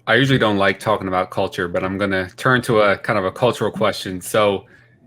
I usually don't like talking about culture, but I'm going to turn to a kind of a cultural question. So,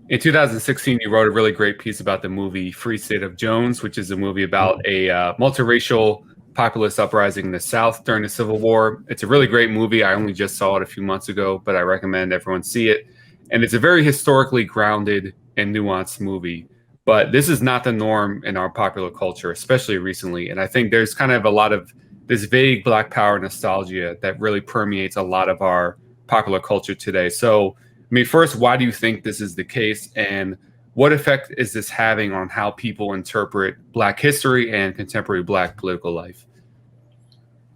in 2016, you wrote a really great piece about the movie Free State of Jones, which is a movie about a multiracial populist uprising in the South during the Civil War. It's a really great movie. I only just saw it a few months ago, but I recommend everyone see it. And it's a very historically grounded and nuanced movie. But this is not the norm in our popular culture, especially recently. And I think there's kind of a lot of this vague Black Power nostalgia that really permeates a lot of our popular culture today. So, I mean, first, why do you think this is the case? And what effect is this having on how people interpret Black history and contemporary Black political life?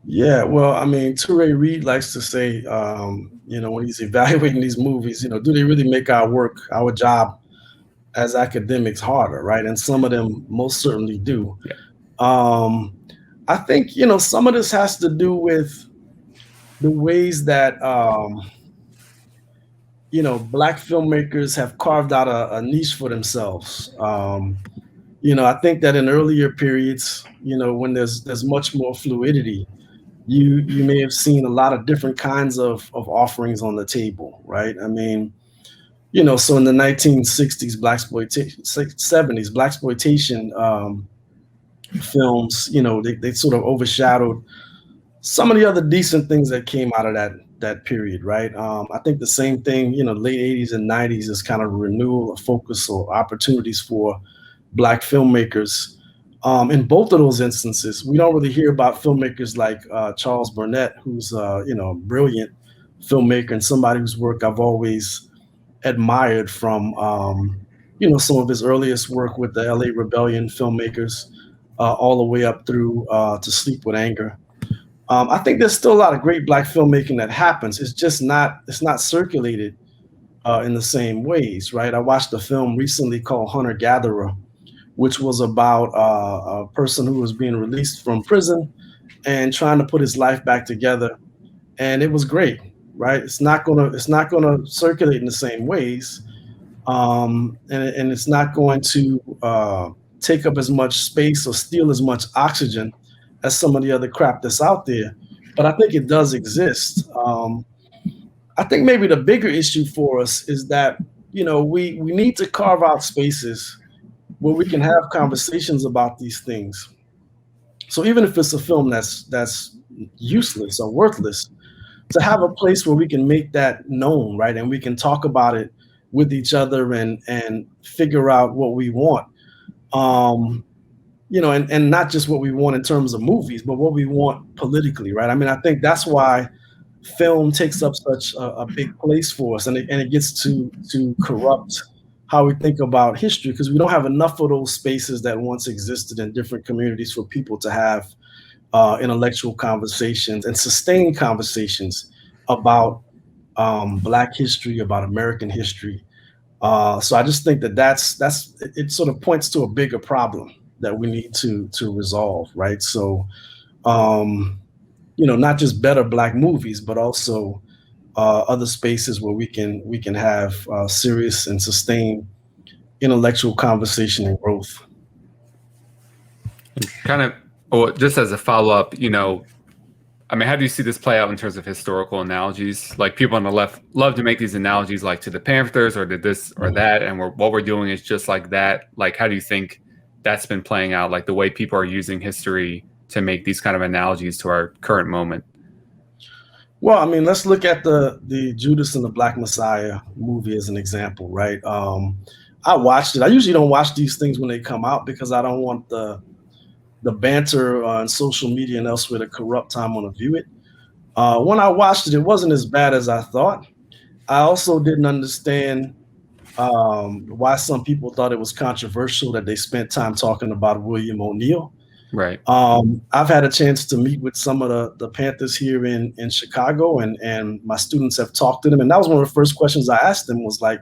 Yeah, well, I mean, Toure Reed likes to say, when he's evaluating these movies, do they really make our work, our job as academics harder, right? And some of them most certainly do. Yeah. Um, I think, some of this has to do with the ways that, Black filmmakers have carved out a niche for themselves. I think that in earlier periods, when there's much more fluidity, you may have seen a lot of different kinds of offerings on the table, right? I mean, so in the 1960s, black exploitation, 70s, black exploitation films, they sort of overshadowed some of the other decent things that came out of that period, right? I think the same thing, late 80s and 90s is kind of a renewal of focus or opportunities for Black filmmakers. In both of those instances, we don't really hear about filmmakers like Charles Burnett, who's a brilliant filmmaker and somebody whose work I've always admired from some of his earliest work with the LA Rebellion filmmakers, all the way up through to Sleep with Anger. I think there's still a lot of great Black filmmaking that happens. It's not circulated in the same ways, right? I watched a film recently called Hunter Gatherer, which was about a person who was being released from prison and trying to put his life back together, and it was great, right? It's not gonna circulate in the same ways, and it's not going to take up as much space or steal as much oxygen as some of the other crap that's out there. But I think it does exist. I think maybe the bigger issue for us is that we need to carve out spaces where we can have conversations about these things. So even if it's a film that's useless or worthless, to have a place where we can make that known, right? And we can talk about it with each other and figure out what we want. Um, and not just what we want in terms of movies, but what we want politically, right? I mean, I think that's why film takes up such a big place for us, and it gets to corrupt how we think about history because we don't have enough of those spaces that once existed in different communities for people to have intellectual conversations and sustained conversations about Black history, about American history. So I just think that that's it. Sort of points to a bigger problem that we need to resolve, right? So, not just better Black movies, but also other spaces where we can have serious and sustained intellectual conversation and growth. Kind of, or just as a follow up, I mean, how do you see this play out in terms of historical analogies? Like people on the left love to make these analogies, like to the Panthers or to this or that, and what we're doing is just like that. Like, how do you think that's been playing out? Like the way people are using history to make these kind of analogies to our current moment. Well, I mean, let's look at the Judas and the Black Messiah movie as an example, right? I watched it. I usually don't watch these things when they come out because I don't want the banter on social media and elsewhere to corrupt how I'm going to view it. When I watched it, it wasn't as bad as I thought. I also didn't understand why some people thought it was controversial that they spent time talking about William O'Neill. Right. I've had a chance to meet with some of the Panthers here in Chicago, and my students have talked to them. And that was one of the first questions I asked them was like,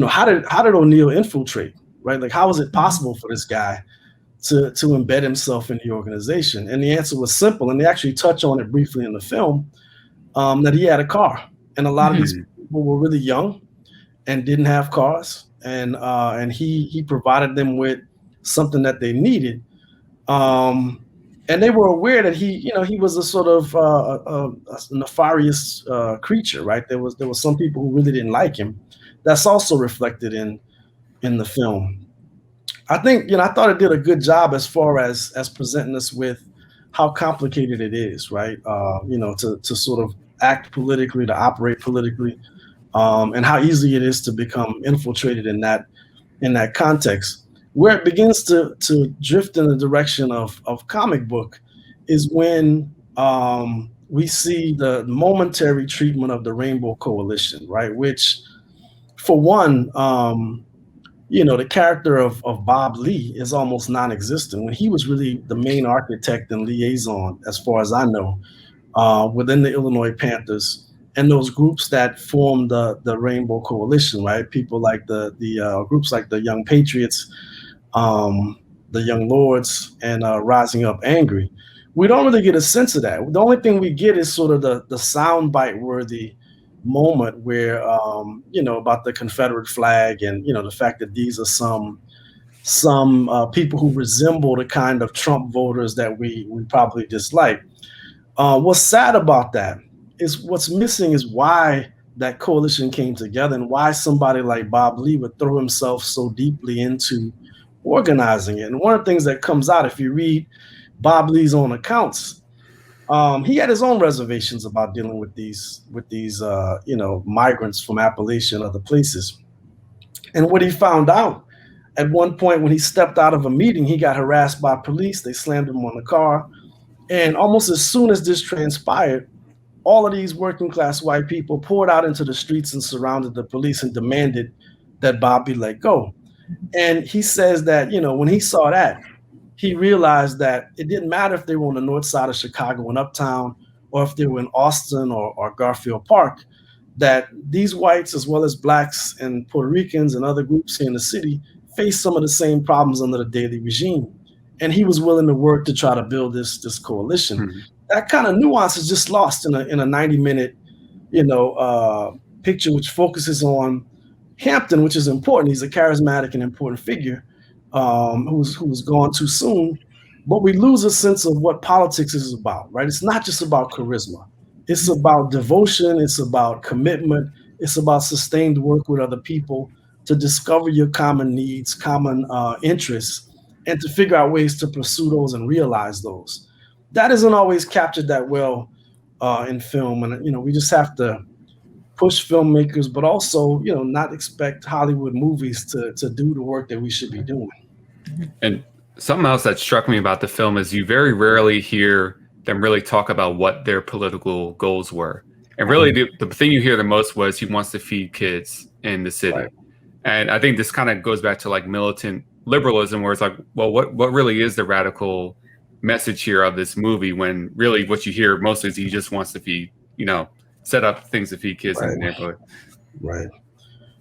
how did O'Neill infiltrate, right? Like, how was it possible for this guy to embed himself in the organization? And the answer was simple, and they actually touch on it briefly in the film, that he had a car, and a lot of these people were really young and didn't have cars, and he provided them with something that they needed. and they were aware that he was a sort of a nefarious creature, right? There was some people who really didn't like him. That's also reflected in the film. I think, I thought it did a good job as far as presenting us with how complicated it is, right? To sort of act politically, to operate politically, and how easy it is to become infiltrated in that context. Where it begins to drift in the direction of comic book is when we see the momentary treatment of the Rainbow Coalition, right? Which, for one, the character of Bob Lee is almost non-existent, when he was really the main architect and liaison, as far as I know, within the Illinois Panthers and those groups that formed the Rainbow Coalition, right? People like the groups like the Young Patriots, the Young Lords, and Rising Up Angry. We don't really get a sense of that. The only thing we get is sort of the soundbite worthy moment where about the Confederate flag, and the fact that these are some people who resemble the kind of Trump voters that we probably dislike. What's sad about that is what's missing is why that coalition came together, and why somebody like Bob Lee would throw himself so deeply into organizing it. And one of the things that comes out, if you read Bob Lee's own accounts, he had his own reservations about dealing with these migrants from Appalachia and other places. And what he found out at one point, when he stepped out of a meeting, he got harassed by police. They slammed him on the car. And almost as soon as this transpired, all of these working class white people poured out into the streets and surrounded the police and demanded that Bob be let go. And he says that, when he saw that, he realized that it didn't matter if they were on the north side of Chicago and Uptown, or if they were in Austin or Garfield Park, that these whites, as well as blacks and Puerto Ricans and other groups here in the city, face some of the same problems under the Daley regime. And he was willing to work to try to build this coalition. Mm-hmm. That kind of nuance is just lost in a 90-minute, picture, which focuses on Hampton, which is important. He's a charismatic and important figure who's gone too soon. But we lose a sense of what politics is about, right? It's not just about charisma. It's about devotion. It's about commitment. It's about sustained work with other people to discover your common needs, common interests, and to figure out ways to pursue those and realize those. That isn't always captured that well in film. And, we just have to push filmmakers, but also, not expect Hollywood movies to do the work that we should be doing. And something else that struck me about the film is you very rarely hear them really talk about what their political goals were. And really the thing you hear the most was he wants to feed kids in the city. Right. And I think this kind of goes back to like militant liberalism, where it's like, well, what really is the radical message here of this movie, when really what you hear mostly is he just wants to feed, set up things to feed kids in the neighborhood. Right.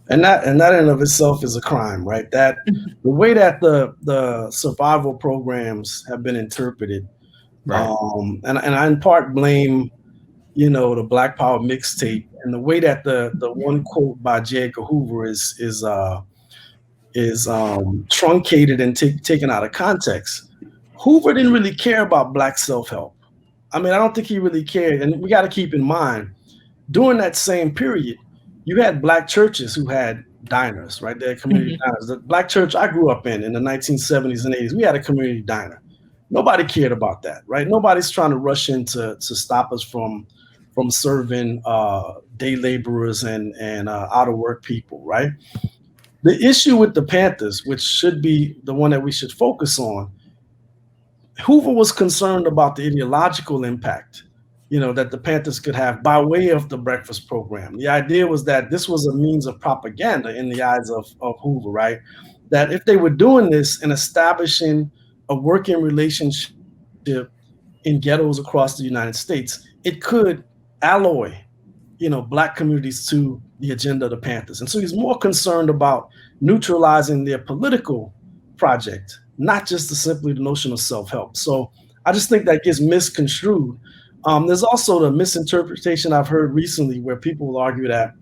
And that in and of itself is a crime, right? That the way that the survival programs have been interpreted, right. And I in part blame, the Black Power mixtape, and the way that the one quote by J. Edgar Hoover is truncated and taken out of context. Hoover didn't really care about Black self-help. I mean, I don't think he really cared. And we got to keep in mind, during that same period, you had Black churches who had diners, right? They had community diners. The Black church I grew up in the 1970s and 80s, we had a community diner. Nobody cared about that, right? Nobody's trying to rush in to stop us from serving day laborers and out of work people, right? The issue with the Panthers, which should be the one that we should focus on, Hoover was concerned about the ideological impact, that the Panthers could have by way of the breakfast program. The idea was that this was a means of propaganda in the eyes of Hoover, right? That if they were doing this and establishing a working relationship in ghettos across the United States, it could alloy, Black communities to the agenda of the Panthers. And so he's more concerned about neutralizing their political project, not just simply the notion of self-help. So I just think that gets misconstrued. There's also the misinterpretation I've heard recently where people will argue that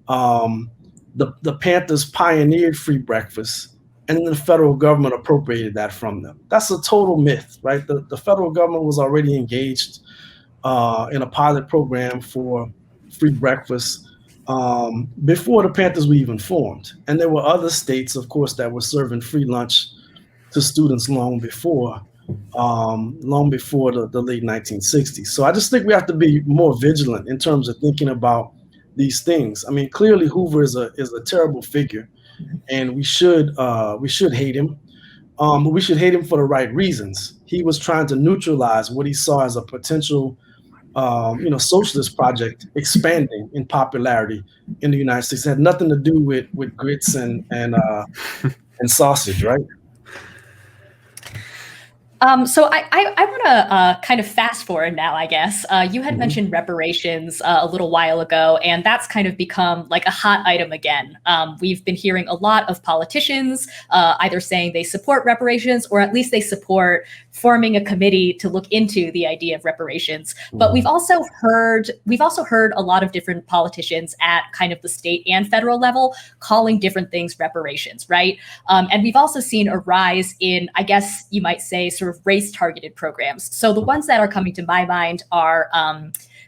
the Panthers pioneered free breakfast and then the federal government appropriated that from them. That's a total myth, right? The federal government was already engaged in a pilot program for free breakfast before the Panthers were even formed. And there were other states, of course, that were serving free lunch to students long before the late 1960s. So I just think we have to be more vigilant in terms of thinking about these things. I mean, clearly Hoover is a terrible figure, and we should hate him. But we should hate him for the right reasons. He was trying to neutralize what he saw as a potential, socialist project expanding in popularity in the United States. It had nothing to do with grits and sausage, right? So I want to kind of fast forward now, I guess. You had mentioned reparations a little while ago, and that's kind of become like a hot item again. We've been hearing a lot of politicians either saying they support reparations, or at least they support forming a committee to look into the idea of reparations. But we've also heard a lot of different politicians at kind of the state and federal level calling different things reparations, right? And we've also seen a rise in, I guess you might say, sort of race-targeted programs. So the ones that are coming to my mind are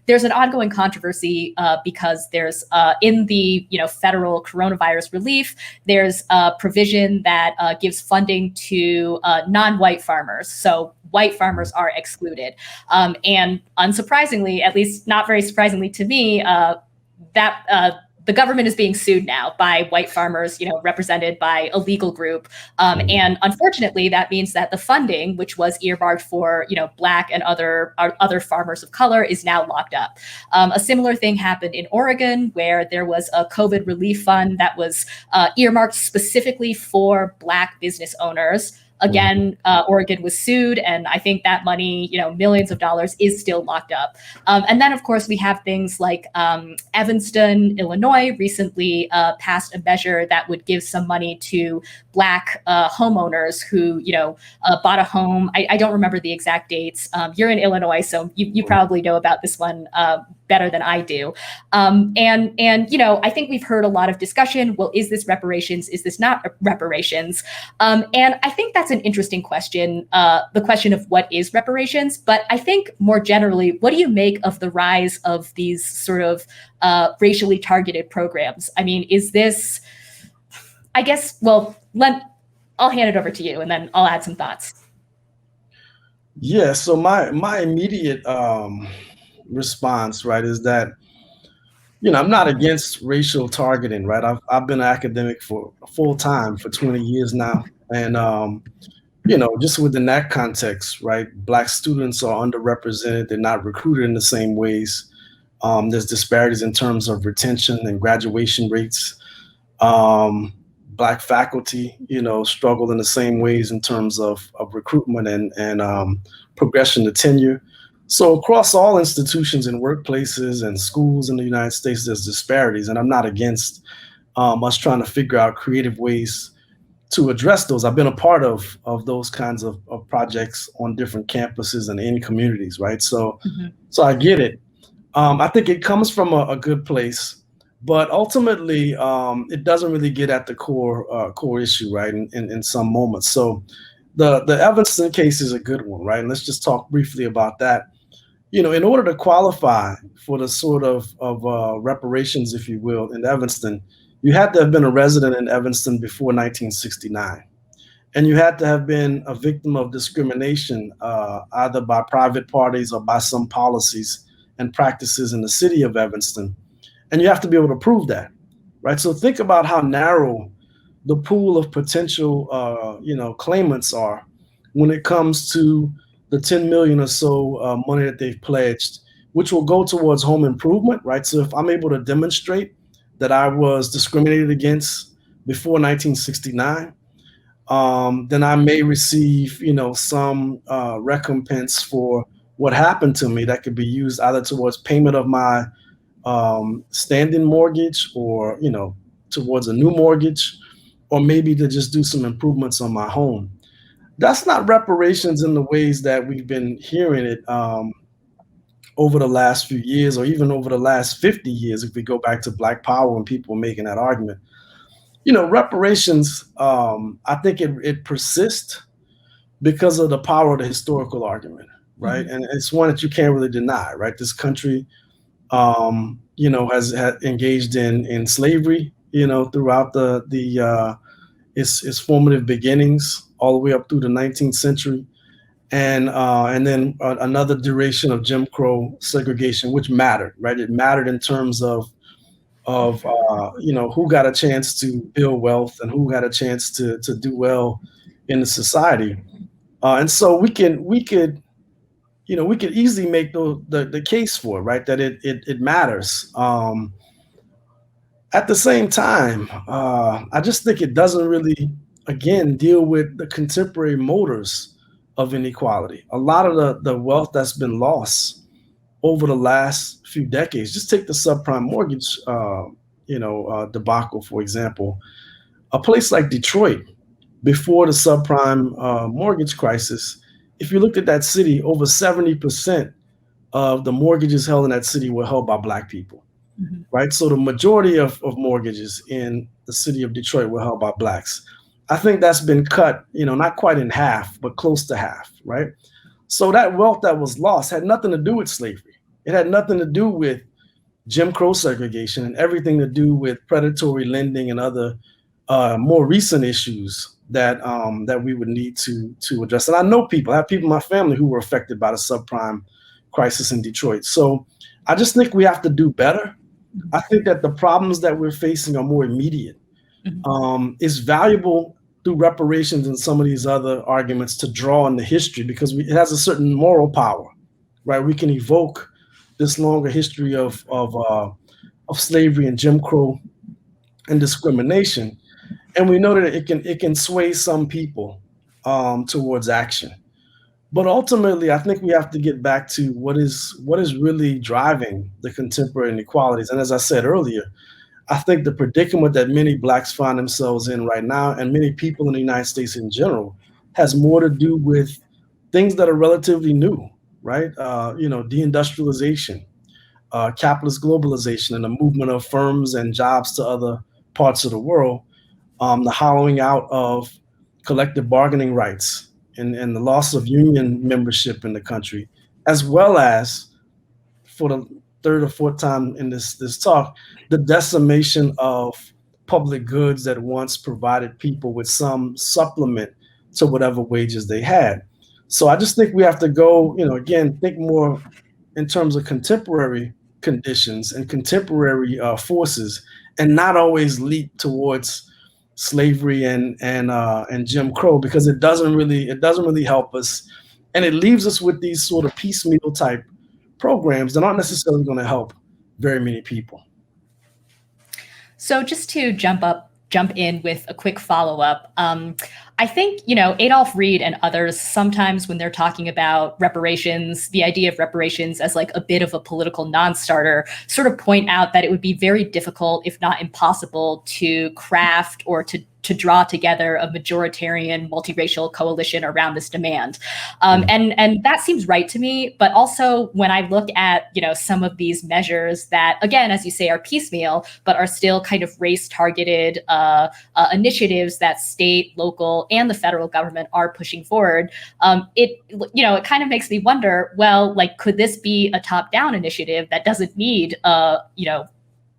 there's an ongoing controversy because there's in the federal coronavirus relief, there's a provision that gives funding to non-white farmers. So white farmers are excluded, and unsurprisingly, at least not very surprisingly to me, that the government is being sued now by white farmers, represented by a legal group. And unfortunately, that means that the funding, which was earmarked for, Black and other farmers of color, is now locked up. A similar thing happened in Oregon, where there was a COVID relief fund that was earmarked specifically for Black business owners. Again, Oregon was sued, and I think that money, millions of dollars, is still locked up. And then, of course, we have things like Evanston, Illinois, recently passed a measure that would give some money to Black homeowners who, bought a home. I don't remember the exact dates. You're in Illinois, so you probably know about this one better than I do. And I think we've heard a lot of discussion. Well, is this reparations? Is this not reparations? And I think that's an interesting question, the question of what is reparations. But I think more generally, what do you make of the rise of these sort of racially targeted programs? I mean, is this, I guess, well, I'll hand it over to you, and then I'll add some thoughts. Yeah, so my immediate response, right, is that I'm not against racial targeting, right? I've been an academic for full time for 20 years now, and just within that context, right, Black students are underrepresented. They're not recruited in the same ways. There's disparities in terms of retention and graduation rates. Black faculty, struggle in the same ways in terms of recruitment and progression to tenure. So across all institutions and workplaces and schools in the United States, there's disparities, and I'm not against us trying to figure out creative ways to address those. I've been a part of those kinds of projects on different campuses and in communities, right? So I get it. I think it comes from a good place. But ultimately, it doesn't really get at the core issue, right? In some moments. So the Evanston case is a good one, right? And let's just talk briefly about that. In order to qualify for the sort of reparations, if you will, in Evanston, you had to have been a resident in Evanston before 1969. And you had to have been a victim of discrimination, either by private parties or by some policies and practices in the city of Evanston. And you have to be able to prove that, right? So think about how narrow the pool of potential, claimants are when it comes to the 10 million or so money that they've pledged, which will go towards home improvement, right? So if I'm able to demonstrate that I was discriminated against before 1969, then I may receive, some recompense for what happened to me that could be used either towards payment of my standing mortgage or, towards a new mortgage, or maybe to just do some improvements on my home. That's not reparations in the ways that we've been hearing it over the last few years, or even over the last 50 years, if we go back to Black Power and people making that argument. reparations, I think it persists because of the power of the historical argument, right? And it's one that you can't really deny, right? This country, has engaged in slavery, throughout its formative beginnings all the way up through the 19th century, and then another duration of Jim Crow segregation, which mattered, right? It mattered in terms of who got a chance to build wealth and who got a chance to do well in the society, and so we could easily make the case for it, right? That it matters. At the same time, I just think it doesn't really, again, deal with the contemporary motors of inequality. A lot of the wealth that's been lost over the last few decades. Just take the subprime mortgage, debacle, for example. A place like Detroit, before the subprime mortgage crisis, if you looked at that city, over 70% of the mortgages held in that city were held by Black people, right? So the majority of mortgages in the city of Detroit were held by Blacks. I think that's been cut, not quite in half, but close to half, right? So that wealth that was lost had nothing to do with slavery. It had nothing to do with Jim Crow segregation and everything to do with predatory lending and other more recent issues that we would need to address. And I know I have people in my family who were affected by the subprime crisis in Detroit. So I just think we have to do better. I think that the problems that we're facing are more immediate. It's valuable through reparations and some of these other arguments to draw on the history because it has a certain moral power, right? We can evoke this longer history of slavery and Jim Crow and discrimination, and we know that it can sway some people towards action. But ultimately, I think we have to get back to what is really driving the contemporary inequalities. And as I said earlier, I think the predicament that many Blacks find themselves in right now, and many people in the United States in general, has more to do with things that are relatively new, right? Deindustrialization, capitalist globalization, and the movement of firms and jobs to other parts of the world, the hollowing out of collective bargaining rights, and the loss of union membership in the country, as well as, for the third or fourth time in this talk, the decimation of public goods that once provided people with some supplement to whatever wages they had. So I just think we have to go, again, think more in terms of contemporary conditions and contemporary forces, and not always leap towards slavery and Jim Crow, because it doesn't really help us, and it leaves us with these sort of piecemeal type programs that aren't necessarily going to help very many people. So just to jump in with a quick follow-up, I think, Adolph Reed and others, sometimes when they're talking about reparations, the idea of reparations as like a bit of a political non-starter, sort of point out that it would be very difficult, if not impossible, to craft or to draw together a majoritarian multiracial coalition around this demand. And that seems right to me. But also when I look at, some of these measures that, again, as you say, are piecemeal, but are still kind of race targeted initiatives that state, local, and the federal government are pushing forward, it kind of makes me wonder, well, like, could this be a top-down initiative that doesn't need,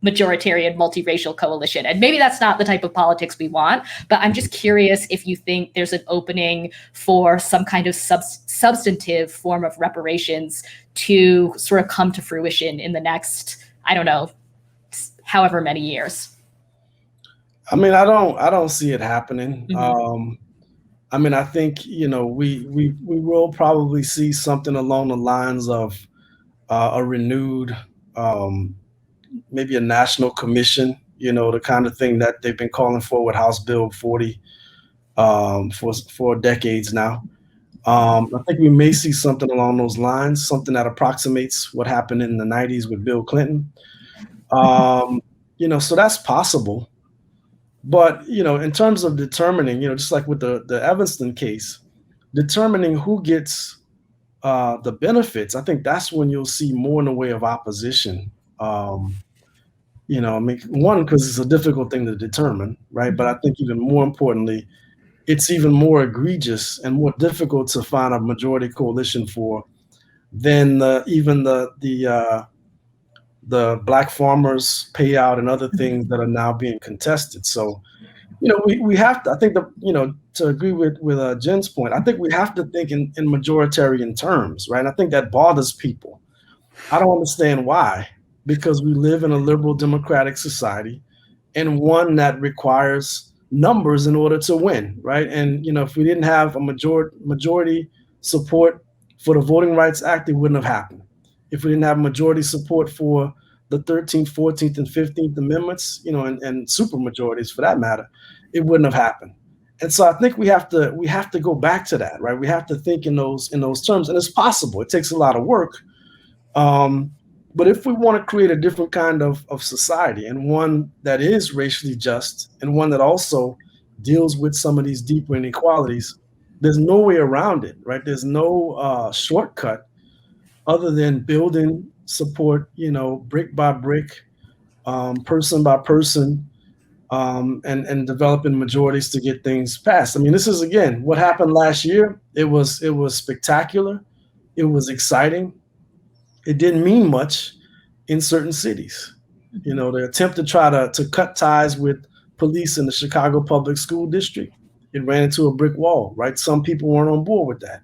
majoritarian multiracial coalition? And maybe that's not the type of politics we want, but I'm just curious if you think there's an opening for some kind of substantive form of reparations to sort of come to fruition in the next, I don't know, however many years. I mean, I don't see it happening. I think, we will probably see something along the lines of a renewed, maybe a national commission, the kind of thing that they've been calling for with House Bill 40 for decades now. I think we may see something along those lines, something that approximates what happened in the 90s with Bill Clinton. So that's possible. But, in terms of determining, just like with the Evanston case, determining who gets the benefits, I think that's when you'll see more in the way of opposition. I mean, one, because it's a difficult thing to determine, right? But I think even more importantly, it's even more egregious and more difficult to find a majority coalition for than even the black farmers payout and other things that are now being contested. So, we have to, I think to agree with Jen's point, I think we have to think in majoritarian terms, right? And I think that bothers people. I don't understand why, because we live in a liberal democratic society and one that requires numbers in order to win, right? And, if we didn't have a majority support for the Voting Rights Act, it wouldn't have happened. If we didn't have majority support for the 13th, 14th, and 15th Amendments, and super majorities for that matter, it wouldn't have happened. And so I think we have to go back to that, right? We have to think in those terms, and it's possible. It takes a lot of work. But if we want to create a different kind of society, and one that is racially just, and one that also deals with some of these deeper inequalities, there's no way around it, right? There's no shortcut other than building support, brick by brick, person by person, and developing majorities to get things passed. I mean, this is, again, what happened last year. It was spectacular. It was exciting. It didn't mean much in certain cities. The attempt to try to cut ties with police in the Chicago Public School District, it ran into a brick wall, right? Some people weren't on board with that.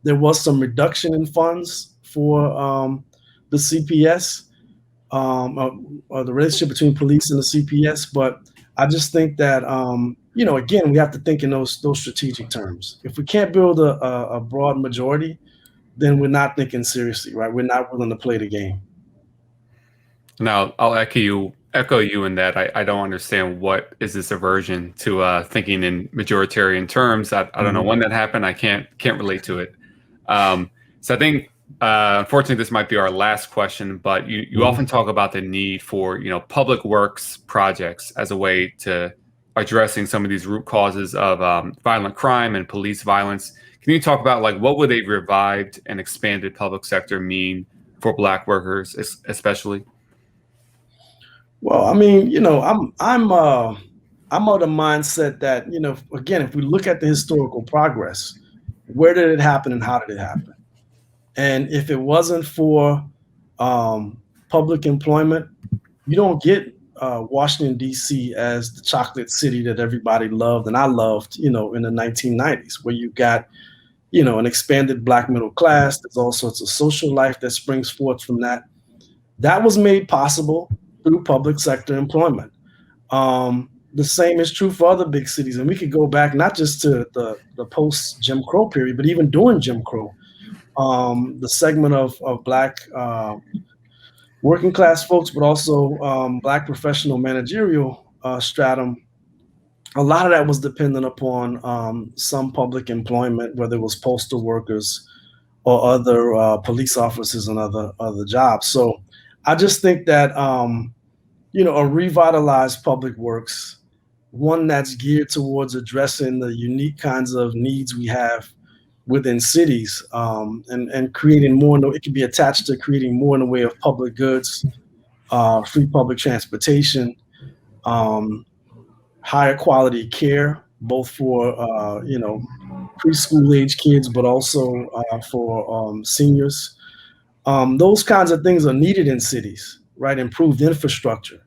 There was some reduction in funds for the CPS, or the relationship between police and the CPS. But I just think that, again, we have to think in those strategic terms. If we can't build a broad majority, then we're not thinking seriously, right? We're not willing to play the game. Now, I'll echo you in that I don't understand what is this aversion to thinking in majoritarian terms. I don't know when that happened. I can't relate to it. So I think, unfortunately, this might be our last question, but you often talk about the need for, public works projects as a way to addressing some of these root causes of violent crime and police violence. Can you talk about, what would a revived and expanded public sector mean for Black workers, especially? Well, I mean, I'm of the mindset that, again, if we look at the historical progress, where did it happen and how did it happen? And if it wasn't for public employment, you don't get Washington, D.C. as the chocolate city that everybody loved, and I loved, in the 1990s, where you got, an expanded Black middle class. There's all sorts of social life that springs forth from that. That was made possible through public sector employment. The same is true for other big cities. And we could go back not just to the post-Jim Crow period, but even during Jim Crow. The segment of Black working class folks, but also Black professional managerial stratum, a lot of that was dependent upon some public employment, whether it was postal workers or other police officers and other jobs. So I just think that, a revitalized public works, one that's geared towards addressing the unique kinds of needs we have within cities, and creating more, it can be attached to creating more in the way of public goods, free public transportation, higher quality care, both for, preschool age kids, but also for seniors. Those kinds of things are needed in cities, right? Improved infrastructure.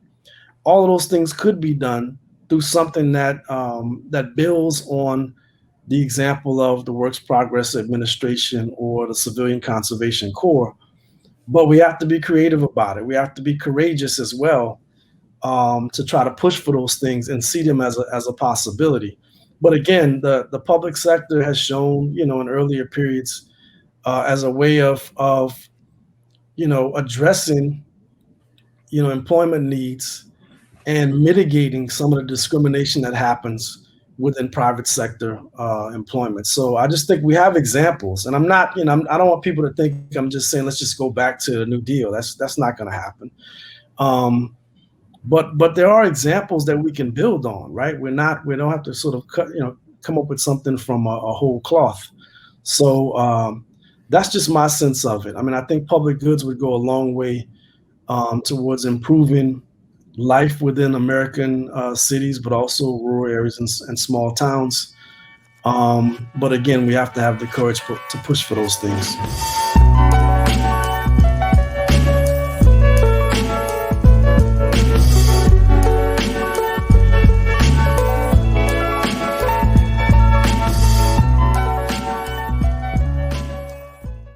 All of those things could be done through something that builds on the example of the Works Progress Administration or the Civilian Conservation Corps. But we have to be creative about it. We have to be courageous as well, to try to push for those things and see them as a possibility. But again, the public sector has shown, in earlier periods, as a way of addressing, employment needs and mitigating some of the discrimination that happens within private sector employment. So I just think we have examples, and I'm not, I don't want people to think I'm just saying, let's just go back to the New Deal. That's not going to happen. But there are examples that we can build on, right? We don't have to sort of come up with something from a whole cloth. So that's just my sense of it. I mean, I think public goods would go a long way towards improving life within American cities, but also rural areas and small towns. But again, we have to have the courage to push for those things.